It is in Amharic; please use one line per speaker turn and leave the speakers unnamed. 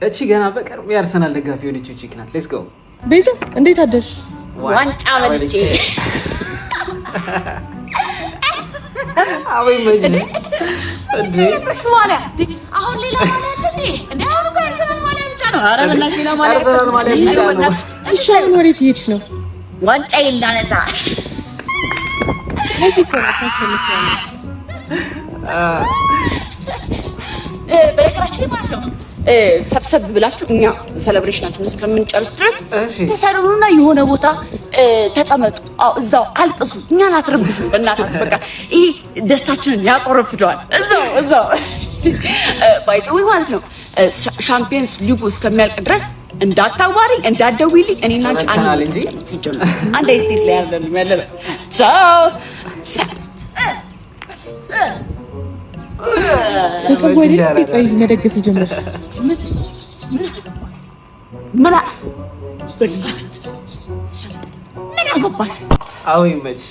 እቺ ገና በቅርብ የአርሰናል ደጋፊ የሆነችው ቺክ ናት። ሌትስ ጎ
ቤዛ፣ እንዴት አደርሽ?
ዋንጫ በልቼ
አወይ መጅ እንዴ
ተሽዋላ አሁን ሌላ ማለት እንዴ አሁን እኮ አርሰናል ማለት ብቻ ነው። ኧረ በእናትሽ ሌላ ማለት
አርሰናል ማለት ብቻ ነው።
እሺ አሁን ወዴት እየሄድሽ ነው?
ዋንጫ ይላነሳ በነገራችን ላይ ማለት ነው ሰብሰብ ብላችሁ እኛ ሴሌብሬሽናችንን እስከምንጨርስ ድረስ ተሰሩና የሆነ ቦታ ተቀመጡ። እዛው አልቅሱ፣ እኛን አትረብሹ። በእናታችሁ በቃ ይሄ ደስታችንን ያቆረፍደዋል። እዛው ባይዘው ማለት ነው ሻምፒየንስ ሊጉ እስከሚያልቅ ድረስ እንዳታዋሪ እንዳትደውይልኝ። እኔና አንቺ ሲጀምር አንድ ስቴት ላይ ያለነው ቻው
መደገፍ የጀመርሽ
ምን አገባሽ?
አዎ ይመችሽ።